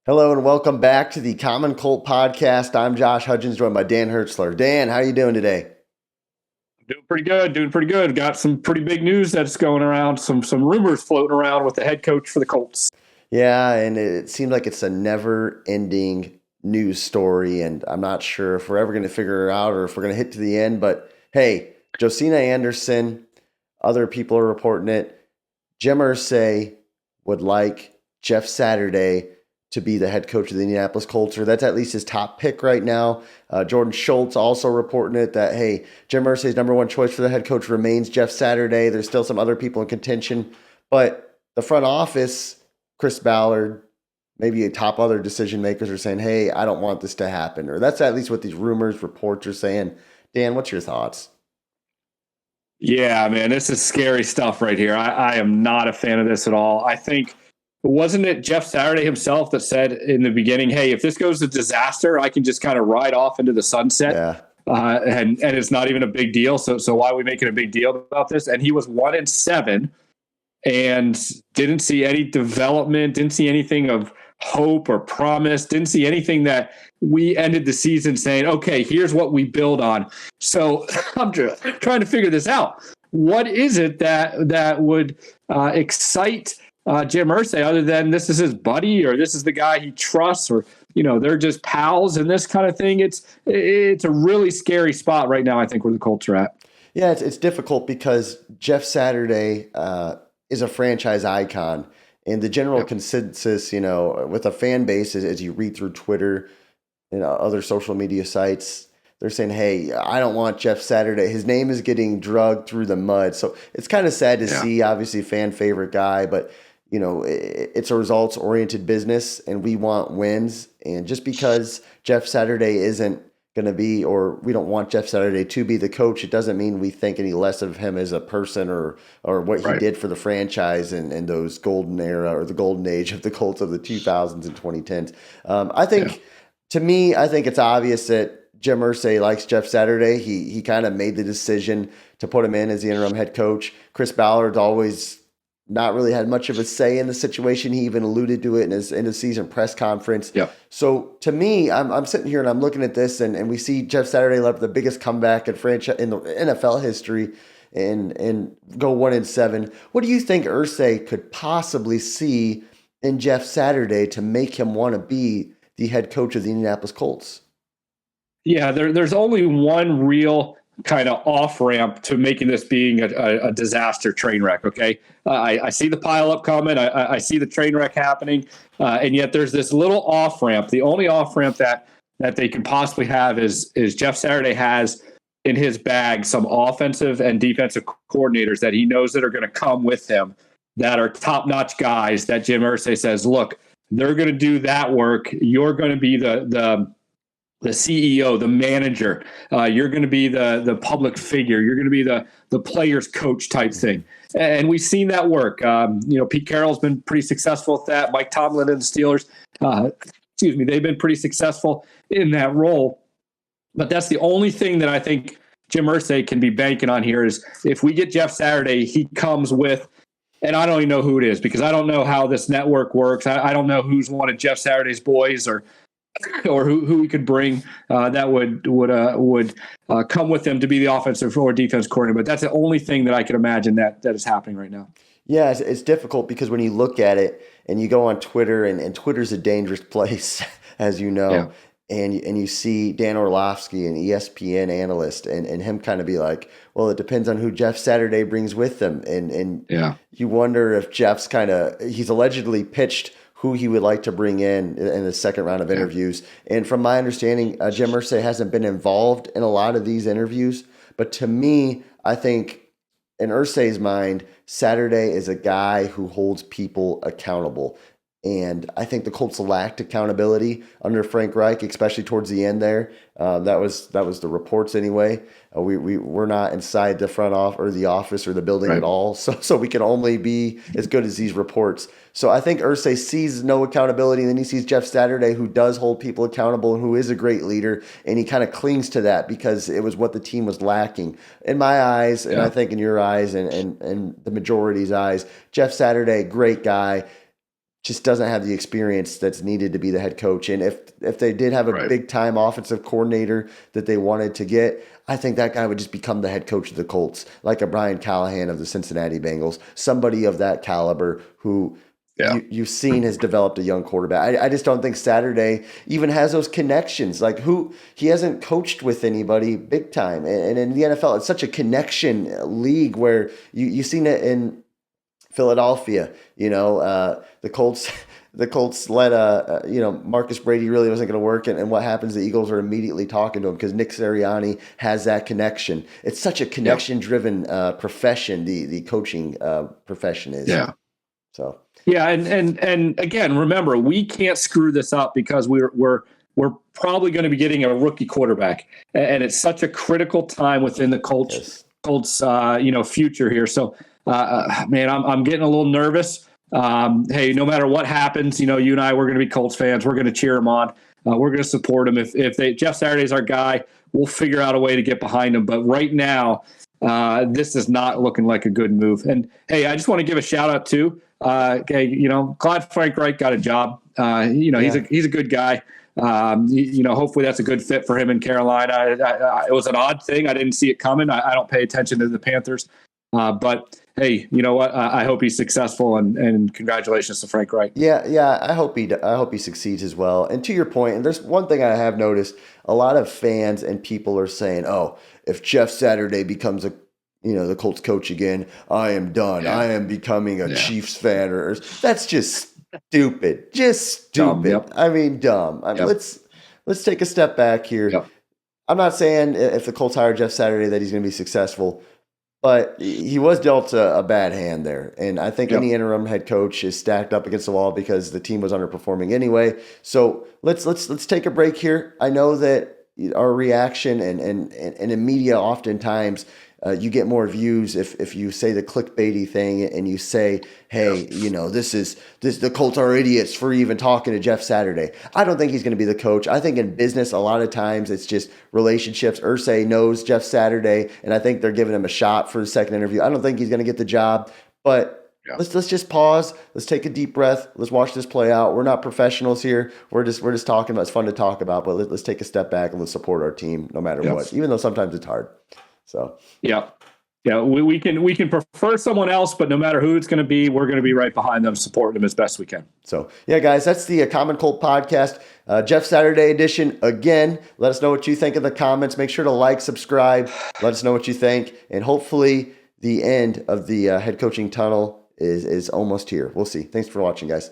Hello and welcome back to the Common Colt Podcast. I'm Josh Hudgens, joined by Dan Hertzler. Dan, how are you doing today? Doing pretty good. Got some pretty big news that's going around, some rumors floating around with the head coach for the Colts. Yeah, and it seems like it's a never-ending news story, and I'm not sure if we're ever going to figure it out or if we're going to hit to the end, but hey, Josina Anderson, other people are reporting it. Jim Irsay would like Jeff Saturday to be the head coach of the Indianapolis Colts, or that's at least his top pick right now. Jordan Schultz also reporting it that, hey, Jim Irsay's number one choice for the head coach remains Jeff Saturday. There's still some other people in contention, but the front office, Chris Ballard, maybe a top other decision makers are saying, hey, I don't want this to happen, or that's at least what these rumors, reports are saying. Dan, what's your thoughts? Yeah, man, this is scary stuff right here. I am not a fan of this at all. I think, wasn't it Jeff Saturday himself that said in the beginning, hey, if this goes to disaster, I can just kind of ride off into the sunset. Yeah. And it's not even a big deal. So why are we making a big deal about this? And he was 1-7 and didn't see any development, didn't see anything of hope or promise, didn't see anything that we ended the season saying, okay, here's what we build on. So I'm trying to figure this out. What is it that would excite Jim Irsay, other than this is his buddy or this is the guy he trusts, or they're just pals and this kind of thing? It's a really scary spot right now, I think, where the Colts are at. Yeah, it's difficult because Jeff Saturday is a franchise icon, and the general consensus, with a fan base, as you read through Twitter and other social media sites, they're saying, hey, I don't want Jeff Saturday. His name is getting dragged through the mud. So it's kind of sad to see, obviously, fan favorite guy, but it's a results-oriented business, and we want wins. And just because Jeff Saturday isn't going to be, or we don't want Jeff Saturday to be the coach, it doesn't mean we think any less of him as a person or what he did for the franchise and those golden era or the golden age of the Colts of the 2000s and 2010s. I think it's obvious that Jim Irsay likes Jeff Saturday. He kind of made the decision to put him in as the interim head coach. Chris Ballard's always not really had much of a say in the situation. He even alluded to it in his end of season press conference. Yeah. So to me, I'm sitting here and I'm looking at this and we see Jeff Saturday left the biggest comeback in the NFL history and go 1-7. What do you think Irsay could possibly see in Jeff Saturday to make him want to be the head coach of the Indianapolis Colts? Yeah, there's only one real kind of off-ramp to making this being a disaster train wreck, okay? I see the pile-up coming. I see the train wreck happening, and yet there's this little off-ramp. The only off-ramp that they can possibly have is Jeff Saturday has in his bag some offensive and defensive coordinators that he knows that are going to come with him, that are top-notch guys that Jim Irsay says, look, they're going to do that work. You're going to be the CEO, the manager, you're going to be the public figure. You're going to be the player's coach type thing. And we've seen that work. Pete Carroll's been pretty successful at that. Mike Tomlin and the Steelers, they've been pretty successful in that role. But that's the only thing that I think Jim Irsay can be banking on here is if we get Jeff Saturday, he comes with, and I don't even know who it is because I don't know how this network works. I don't know who's one of Jeff Saturday's boys or who we could bring that would come with them to be the offensive or defense coordinator. But that's the only thing that I can imagine that is happening right now. Yeah, it's difficult because when you look at it and you go on Twitter, and Twitter's a dangerous place, as you know, and you see Dan Orlovsky, an ESPN analyst, and him kind of be like, well, it depends on who Jeff Saturday brings with them. And you wonder if Jeff's he's allegedly pitched who he would like to bring in the second round of interviews. And from my understanding, Jim Irsay hasn't been involved in a lot of these interviews. But to me, I think in Irsay's mind, Saturday is a guy who holds people accountable. And I think the Colts lacked accountability under Frank Reich, especially towards the end there. That was the reports anyway. We're not inside the front office or the office or the building at all, so we can only be as good as these reports. So I think Irsay sees no accountability, and then he sees Jeff Saturday, who does hold people accountable and who is a great leader, and he kind of clings to that because it was what the team was lacking. In my eyes, and I think in your eyes and the majority's eyes, Jeff Saturday, great guy. just doesn't have the experience that's needed to be the head coach. And if they did have a big time offensive coordinator that they wanted to get, I think that guy would just become the head coach of the Colts, like a Brian Callahan of the Cincinnati Bengals, somebody of that caliber who you've seen has developed a young quarterback. I just don't think Saturday even has those connections. Like he hasn't coached with anybody big time. And in the NFL, it's such a connection league where you've seen it in Philadelphia. The Colts let Marcus Brady really wasn't going to work, and what happens? The Eagles are immediately talking to him because Nick Sirianni has that connection. It's such a connection-driven profession. The coaching profession is. Yeah. So. Yeah, and again, remember, we can't screw this up because we're probably going to be getting a rookie quarterback, and it's such a critical time within the Colts future here. So, man, I'm getting a little nervous. Hey, no matter what happens, you and I, we're going to be Colts fans. We're going to cheer him on. We're going to support him. If Jeff Saturday's our guy, we'll figure out a way to get behind him. But right now, this is not looking like a good move. And hey, I just want to give a shout out to. Clyde Frank Wright got a job. He's a good guy. Hopefully that's a good fit for him in Carolina. It was an odd thing. I didn't see it coming. I don't pay attention to the Panthers. But hey, you know what? I hope he's successful and congratulations to Frank Wright. Yeah. I hope he succeeds as well. And to your point, and there's one thing I have noticed, a lot of fans and people are saying, oh, if Jeff Saturday becomes the Colts coach again, I am done. Yeah. I am becoming a Chiefs fan. Or that's just stupid. Just stupid. Dumb, yep. I mean, dumb. Let's take a step back here. Yep. I'm not saying if the Colts hire Jeff Saturday that he's going to be successful, but he was dealt a bad hand there. And I think any interim head coach is stacked up against the wall because the team was underperforming anyway. So let's take a break here. I know that our reaction and in media oftentimes you get more views if you say the clickbaity thing and you say, hey, the Colts are idiots for even talking to Jeff Saturday. I don't think he's going to be the coach. I think in business, a lot of times it's just relationships. Irsay knows Jeff Saturday, and I think they're giving him a shot for the second interview. I don't think he's going to get the job, but let's just pause. Let's take a deep breath. Let's watch this play out. We're not professionals here. We're just talking about. It's fun to talk about, but let's take a step back and let's support our team no matter what, even though sometimes it's hard. So we can prefer someone else, but no matter who it's going to be, we're going to be right behind them, supporting them as best we can. So guys, that's the Common Colt Podcast, Jeff Saturday edition. Again, let us know what you think in the comments. Make sure to like, subscribe. Let us know what you think, and hopefully the end of the head coaching tunnel is almost here. We'll see. Thanks for watching, guys.